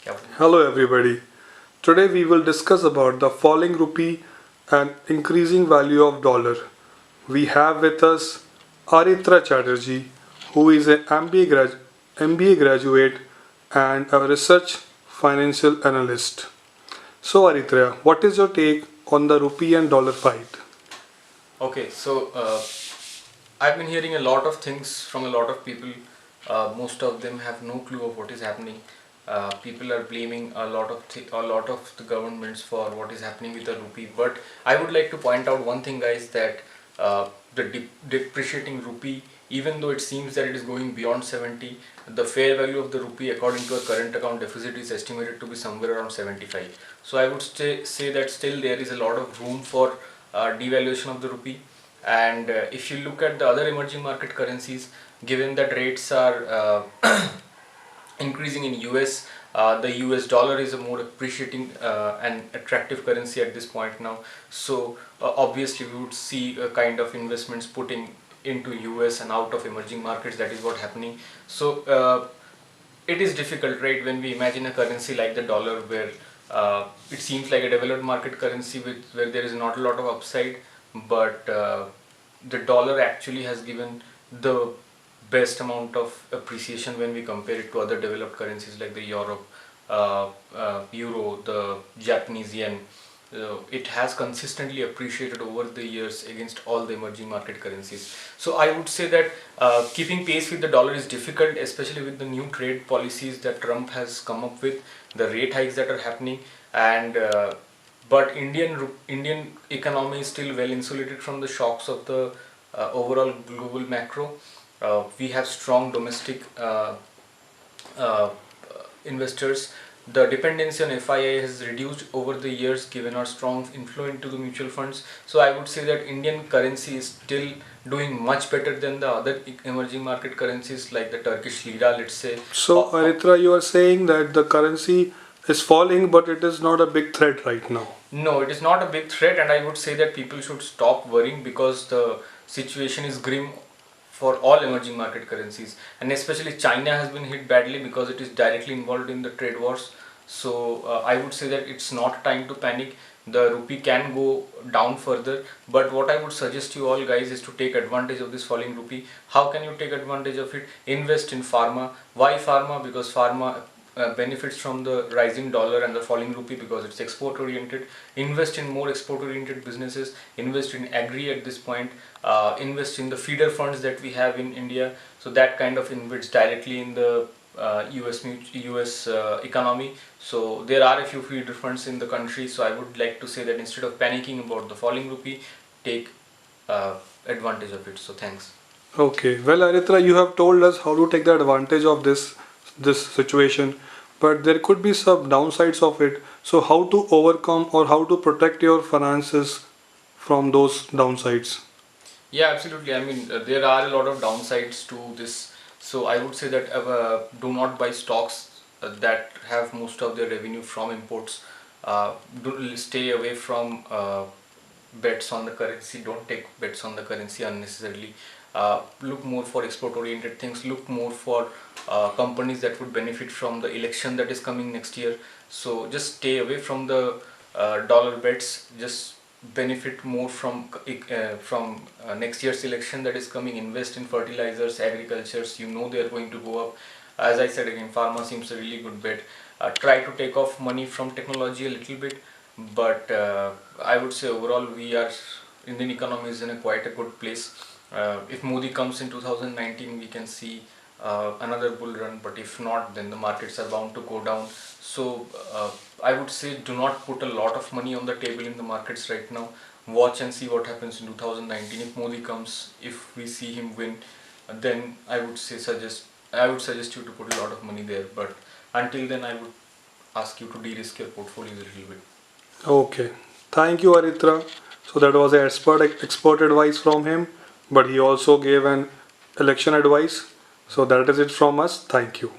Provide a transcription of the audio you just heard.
क्या बोलूं? Hello everybody. Today we will discuss about the falling rupee and increasing value of dollar. We have with us Aritra Chatterjee, who is an MBA graduate and a research financial analyst. So Aritra, what is your take on the rupee and dollar fight? Okay, I've been hearing a lot of things from a lot of people. Most of them have no clue of what is happening. People are blaming a lot of the governments for what is happening with the rupee. But I would like to point out one thing, guys, that the depreciating rupee, even though it seems that it is going beyond 70, the fair value of the rupee, according to a current account deficit, is estimated to be somewhere around 75. So I would say that still there is a lot of room for devaluation of the rupee. And if you look at the other emerging market currencies, given that rates are increasing in US, the US dollar is a more appreciating and attractive currency at this point now. So obviously we would see a kind of investments putting into US and out of emerging markets. That is what happening. So it is difficult, right, when we imagine a currency like the dollar where it seems like a developed market currency where there is not a lot of upside, but the dollar actually has given the best amount of appreciation when we compare it to other developed currencies like the Euro, the Japanese yen. It has consistently appreciated over the years against all the emerging market currencies. So I would say that keeping pace with the dollar is difficult, especially with the new trade policies that Trump has come up with, the rate hikes that are happening, and but Indian economy is still well insulated from the shocks of the overall global macro. We have strong domestic uh, investors. The dependency on FII has reduced over the years given our strong inflow into the mutual funds. So I would say that Indian currency is still doing much better than the other emerging market currencies like the Turkish lira, let's say. So Aritra, you are saying that the currency is falling, but it is not a big threat right now. No, it is not a big threat, and I would say that people should stop worrying because the situation is grim for all emerging market currencies, and especially China has been hit badly because it is directly involved in the trade wars. So I would say that it's not time to panic. The rupee can go down further, but what I would suggest you all guys is to take advantage of this falling rupee. How can you take advantage of it? Invest in pharma. Why pharma? Because pharma benefits from the rising dollar and the falling rupee because it's export oriented. Invest in more export oriented businesses, invest in agri at this point, invest in the feeder funds that we have in India, so that kind of invests directly in the US economy. So there are a few feeder funds in the country, so I would like to say that instead of panicking about the falling rupee, take advantage of it. So thanks. Okay, well, Aritra, you have told us how to take the advantage of this situation, but there could be some downsides of it. So, how to overcome or how to protect your finances from those downsides? Yeah, absolutely. I mean, there are a lot of downsides to this. So I would say that do not buy stocks that have most of their revenue from imports. Stay away from bets on the currency. Don't take bets on the currency unnecessarily. Look more for export oriented things. Look more for companies that would benefit from the election that is coming next year. So just stay away from the dollar bets. Just benefit more from next year's election that is coming. Invest in fertilizers, agricultures. You know they are going to go up. As I said again, pharma seems a really good bet. Try to take off money from technology a little bit, but I would say overall we are Indian economy is in a quite a good place. If Modi comes in 2019, we can see another bull run, but if not, then the markets are bound to go down. So I would say do not put a lot of money on the table in the markets right now. Watch and see what happens in 2019. If Modi comes, if we see him win, then I would suggest you to put a lot of money there. But until then, I would ask you to de-risk your portfolios a little bit. Okay, thank you, Aritra. So, that was a expert advice from him, but he also gave an election advice. So, that is it from us. Thank you.